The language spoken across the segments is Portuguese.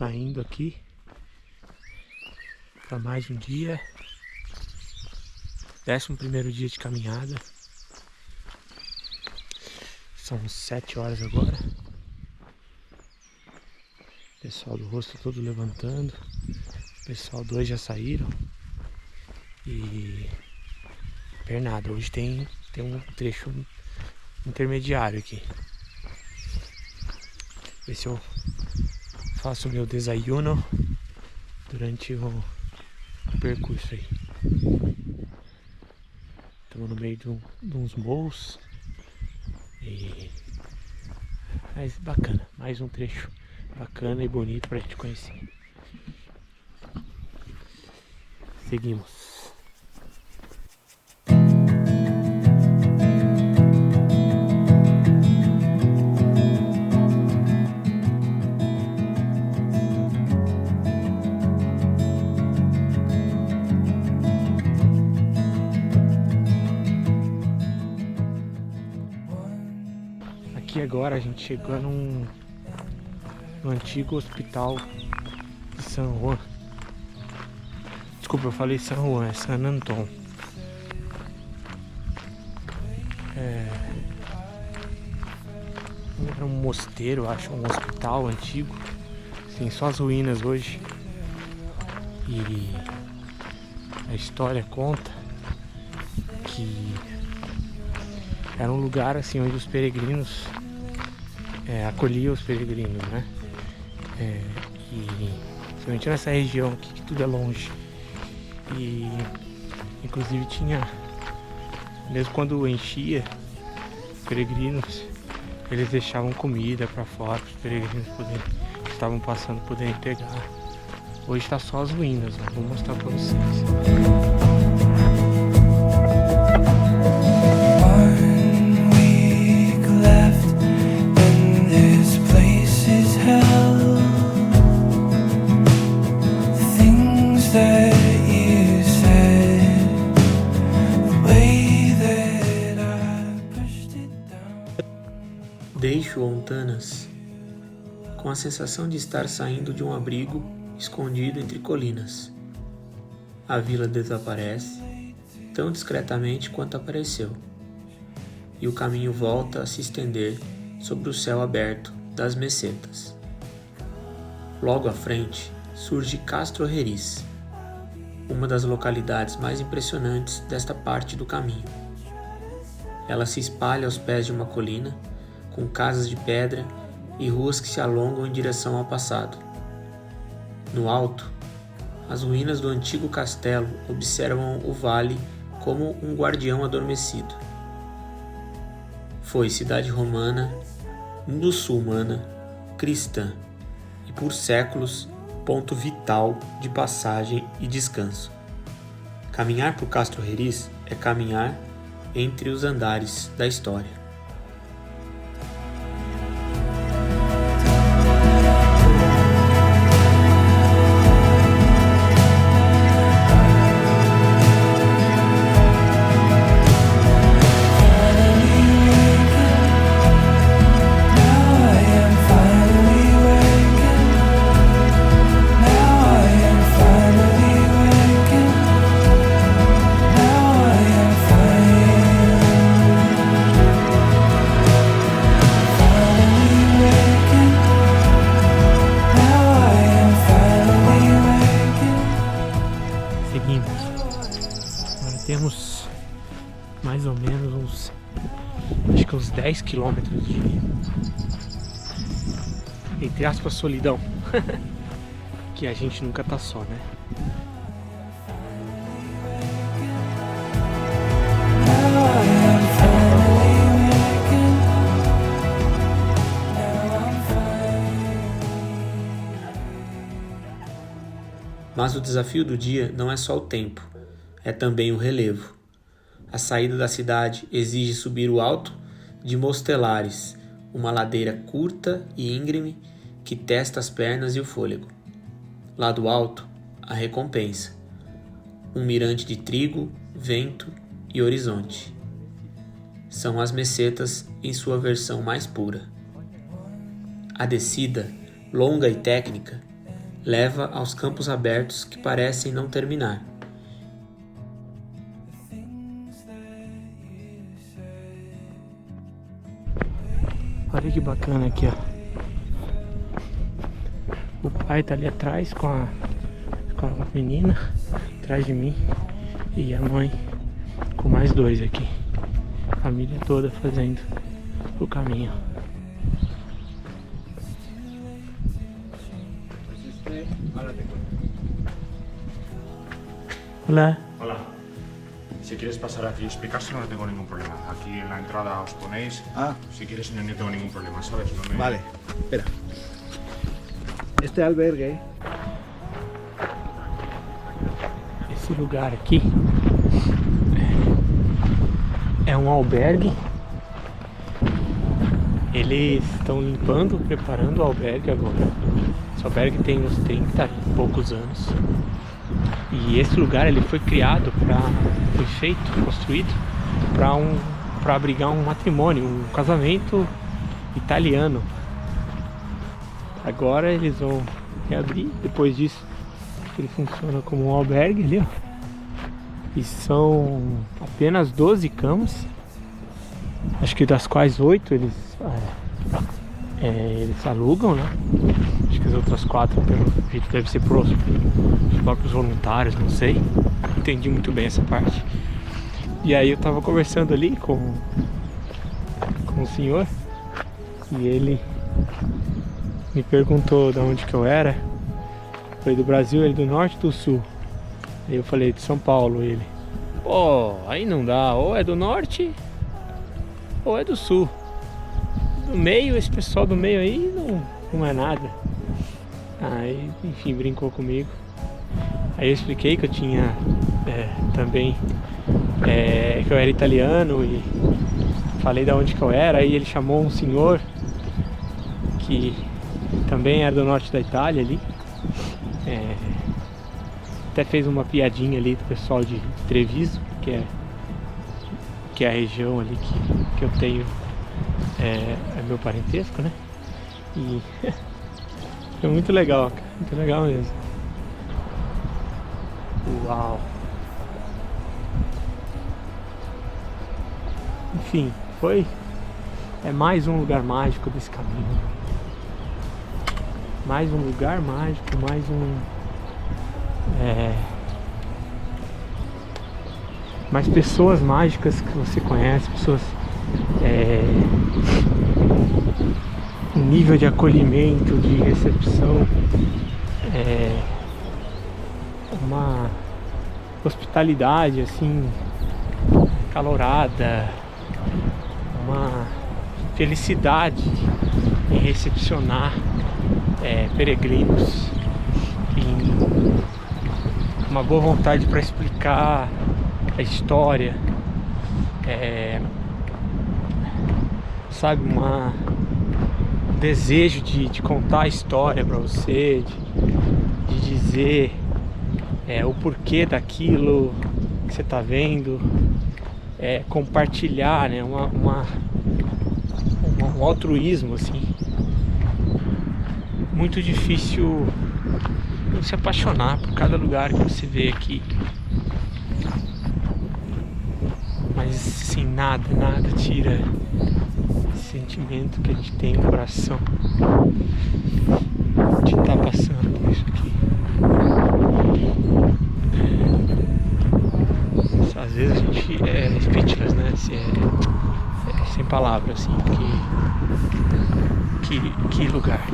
saindo aqui para mais um dia, 11º dia de caminhada. São 7 horas agora. O pessoal do rosto todo levantando. O pessoal 2 já saíram. E pernada, hoje tem um trecho intermediário aqui. Ver se eu faço o meu desayuno durante o percurso aí. Estamos no meio de uns morros. Mas bacana, mais um trecho bacana e bonito pra gente conhecer. Seguimos. Aqui agora a gente chegou no antigo hospital de San Juan. Desculpa, eu falei San Juan, é San Antón. Era um mosteiro, acho, um hospital antigo. Sim, só as ruínas hoje. E a história conta que era um lugar assim onde os peregrinos acolhiam os peregrinos, né? E principalmente nessa região aqui que tudo é longe. E inclusive tinha, mesmo quando enchia, os peregrinos, eles deixavam comida para fora para os peregrinos que estavam passando poderem pegar. Hoje está só as ruínas, ó. Vou mostrar para vocês. Deixo Ontanas com a sensação de estar saindo de um abrigo escondido entre colinas. A vila desaparece tão discretamente quanto apareceu, e o caminho volta a se estender sobre o céu aberto das mesetas. Logo à frente surge Castro Herriz, uma das localidades mais impressionantes desta parte do caminho. Ela se espalha aos pés de uma colina, com casas de pedra e ruas que se alongam em direção ao passado. No alto, as ruínas do antigo castelo observam o vale como um guardião adormecido. Foi cidade romana, muçulmana, cristã e por séculos ponto vital de passagem e descanso. Caminhar por Castro Herriz é caminhar entre os andares da história. Temos mais ou menos uns 10 quilômetros de, entre aspas, solidão. Que a gente nunca tá só, né? Mas o desafio do dia não é só o tempo, é também o relevo. A saída da cidade exige subir o alto de Mostelares, uma ladeira curta e íngreme que testa as pernas e o fôlego. Lá do alto, a recompensa. Um mirante de trigo, vento e horizonte. São as mesetas em sua versão mais pura. A descida, longa e técnica, leva aos campos abertos que parecem não terminar. Olha que bacana aqui, ó. O pai tá ali atrás com a menina, atrás de mim, e a mãe com mais dois aqui. A família toda fazendo o caminho. Hola. Hola. Si quieres pasar aquí y explicárselo, no tengo ningún problema. Aquí en la entrada os ponéis. Si quieres, no tengo ningún problema, ¿sabes? No me... Vale, espera. Este albergue. Esse lugar aqui é um albergue. Eles estão limpando, preparando o albergue agora. Esse albergue tem uns 30 e poucos anos. E esse lugar ele foi criado foi feito, construído para abrigar um matrimônio, um casamento italiano. Agora eles vão reabrir. Depois disso ele funciona como um albergue ali, ó. E são apenas 12 camas, acho que das quais 8 eles alugam, né? Acho que as outras 4 pelo jeito deve ser os próprios voluntários, não sei. Não entendi muito bem essa parte. E aí eu tava conversando ali com o senhor e ele me perguntou de onde que eu era. Eu falei do Brasil, ele do norte ou do sul? Aí eu falei de São Paulo, ele: pô, aí não dá, ou é do norte ou é do sul. Do meio, esse pessoal do meio aí não é nada. Aí, enfim, brincou comigo. Aí eu expliquei que eu tinha também, que eu era italiano, e falei de onde que eu era. Aí ele chamou um senhor que também era do norte da Itália ali. Até fez uma piadinha ali do pessoal de Treviso, que é a região ali que eu tenho, é meu parentesco, né? E foi muito legal, cara, muito legal mesmo. Uau! Enfim, é mais um lugar mágico desse caminho. Mais um lugar mágico, mais pessoas mágicas que você conhece, pessoas, um nível de acolhimento, de recepção, uma hospitalidade assim calorada, uma felicidade em recepcionar peregrinos, e uma boa vontade para explicar a história, sabe, um desejo de contar a história para você, de dizer o porquê daquilo que você está vendo, compartilhar, né, um altruísmo assim. Muito difícil se apaixonar por cada lugar que você vê aqui, mas assim, nada tira esse sentimento que a gente tem no coração de estar passando por isso aqui. Às vezes a gente é speechless, né? Sem palavras, assim, que lugar,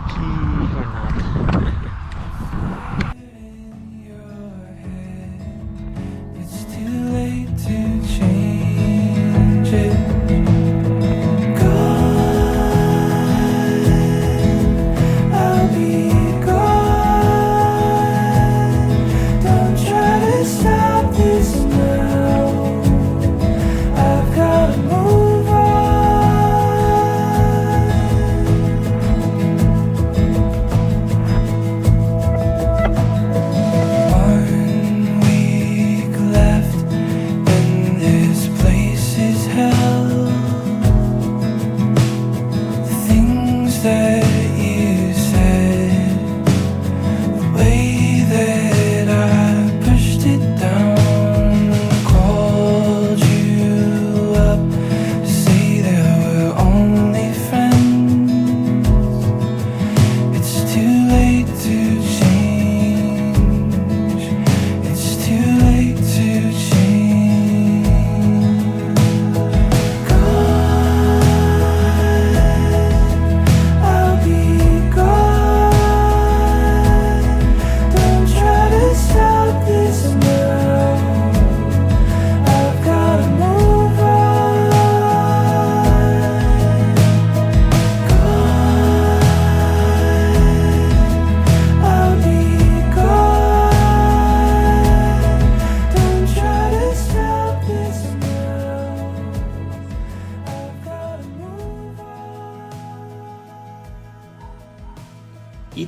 que jornada.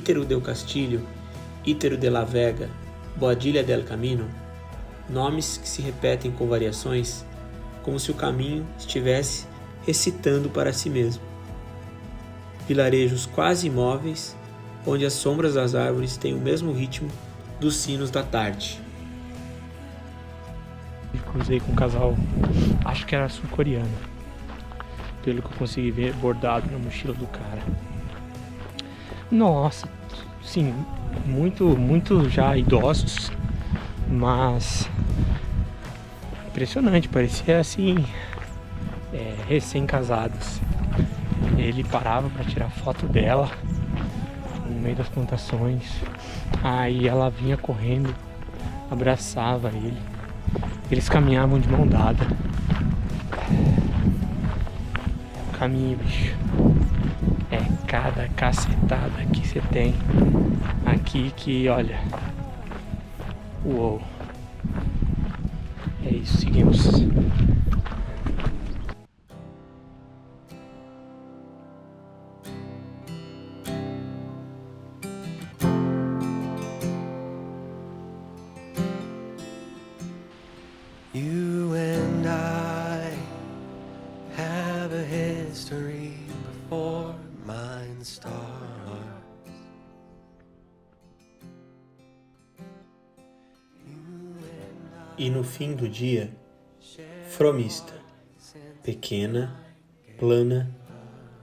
Ítero del Castillo, Ítero de la Vega, Boadilla del Camino, nomes que se repetem com variações, como se o caminho estivesse recitando para si mesmo. Vilarejos quase imóveis, onde as sombras das árvores têm o mesmo ritmo dos sinos da tarde. Cruzei com um casal, acho que era sul-coreano, pelo que eu consegui ver, bordado na mochila do cara. Nossa, sim, muito já idosos, mas impressionante, parecia assim, recém-casados. Ele parava para tirar foto dela no meio das plantações, aí ela vinha correndo, abraçava ele, eles caminhavam de mão dada. Caminho, bicho, é cada cacetada que você tem aqui que, olha, uou, é isso, seguimos. You and I have a history before mine starts. E no fim do dia, Fromista, pequena, plana,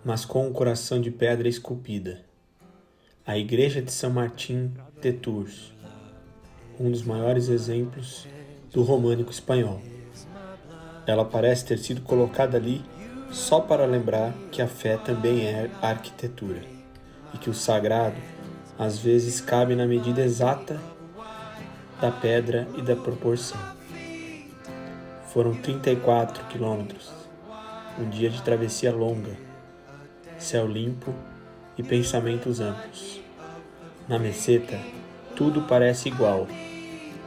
mas com um coração de pedra esculpida, a igreja de São Martim de Tours, um dos maiores exemplos do românico espanhol. Ela parece ter sido colocada ali só para lembrar que a fé também é arquitetura e que o sagrado às vezes cabe na medida exata da pedra e da proporção. Foram 34 quilômetros, um dia de travessia longa, céu limpo e pensamentos amplos. Na meseta, tudo parece igual,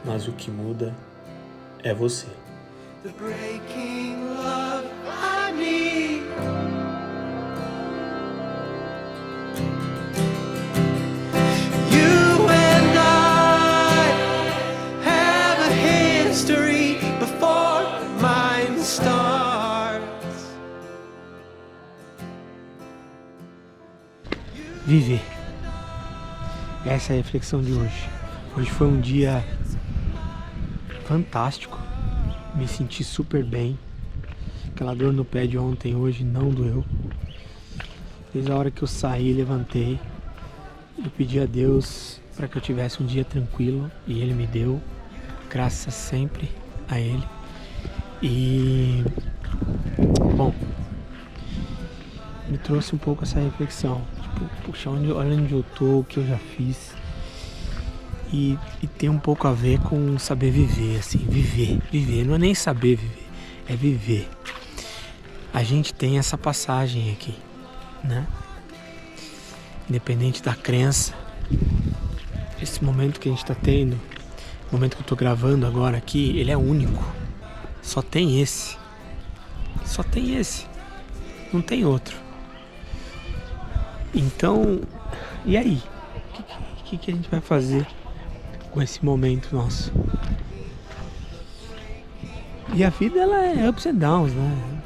mas o que muda é você. The breaking love I need. You and I have a history before mine starts. Viver. Essa é a reflexão de hoje. Hoje foi um dia fantástico. Me senti super bem. Aquela dor no pé de ontem, hoje não doeu. Desde a hora que eu saí, levantei. Eu pedi a Deus para que eu tivesse um dia tranquilo e Ele me deu. Graças sempre a Ele. E, bom, me trouxe um pouco essa reflexão. Tipo, puxa, olha onde eu tô, o que eu já fiz. E tem um pouco a ver com saber viver, assim, viver, não é nem saber viver, é viver. A gente tem essa passagem aqui, né? Independente da crença, esse momento que a gente tá tendo, o momento que eu tô gravando agora aqui, ele é único. Só tem esse, não tem outro. Então, e aí? O que a gente vai fazer com esse momento nosso? E a vida, ela é ups and downs, né?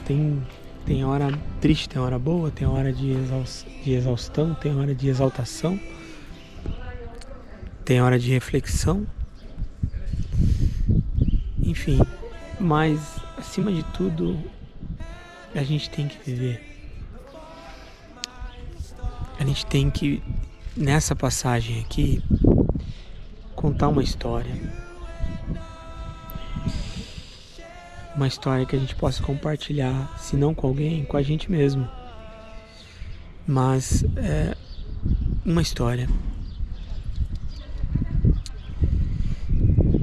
Tem hora triste, tem hora boa, tem hora de exaustão, tem hora de exaltação, tem hora de reflexão, enfim. Mas, acima de tudo, a gente tem que viver. A gente tem que, nessa passagem aqui, contar uma história. Uma história que a gente possa compartilhar, se não com alguém, com a gente mesmo. Mas é uma história.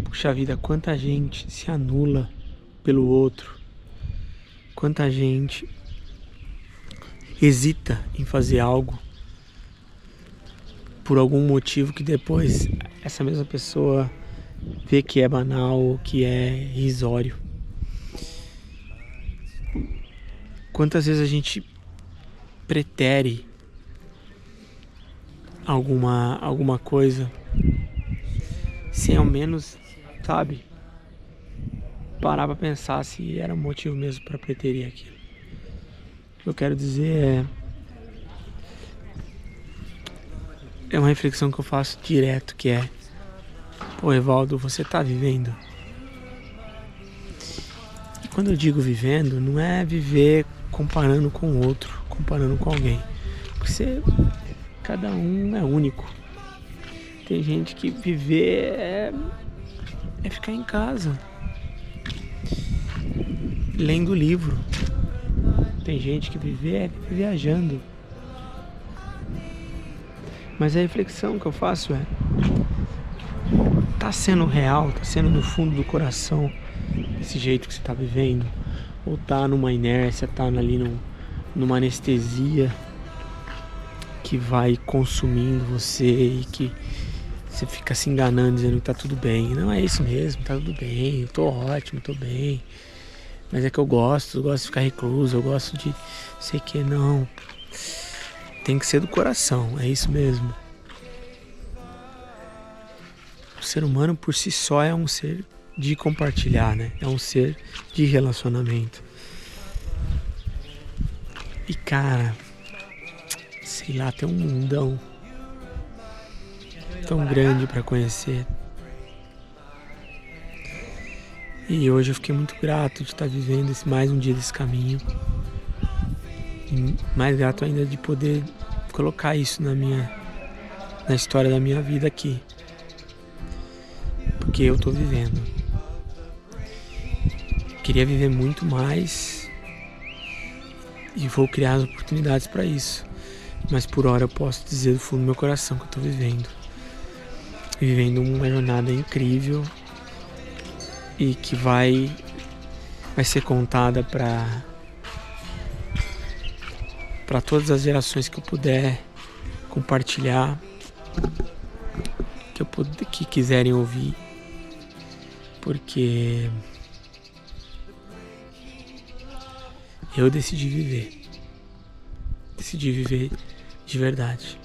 Puxa vida, quanta gente se anula pelo outro. Quanta gente hesita em fazer algo por algum motivo que depois essa mesma pessoa vê que é banal, que é irrisório. Quantas vezes a gente pretere alguma coisa sem ao menos, sabe, parar pra pensar se era motivo mesmo pra preterir aquilo. O que eu quero dizer é uma reflexão que eu faço direto, que é: pô, Evaldo, você tá vivendo? E quando eu digo vivendo, não é viver comparando com o outro, comparando com alguém, porque cada um é único. Tem gente que viver é ficar em casa, lendo livro. Tem gente que viver é viajando. Mas a reflexão que eu faço é: tá sendo real, tá sendo no fundo do coração desse jeito que você tá vivendo? Ou tá numa inércia, tá ali numa anestesia que vai consumindo você e que você fica se enganando, dizendo que tá tudo bem? Não, é isso mesmo, tá tudo bem, eu tô ótimo, tô bem. Mas é que eu gosto de ficar recluso, eu gosto de sei que não. Tem que ser do coração, é isso mesmo. O ser humano por si só é um ser de compartilhar, né? É um ser de relacionamento. E cara, sei lá, tem um mundão tão grande pra conhecer. E hoje eu fiquei muito grato de estar vivendo mais um dia desse caminho. E mais grato ainda de poder colocar isso na história da minha vida aqui. Porque eu tô vivendo. Queria viver muito mais e vou criar as oportunidades para isso. Mas por hora eu posso dizer do fundo do meu coração que eu tô vivendo. Vivendo uma jornada incrível e que vai ser contada para todas as gerações que eu puder compartilhar, que quiserem ouvir, porque eu decidi viver de verdade.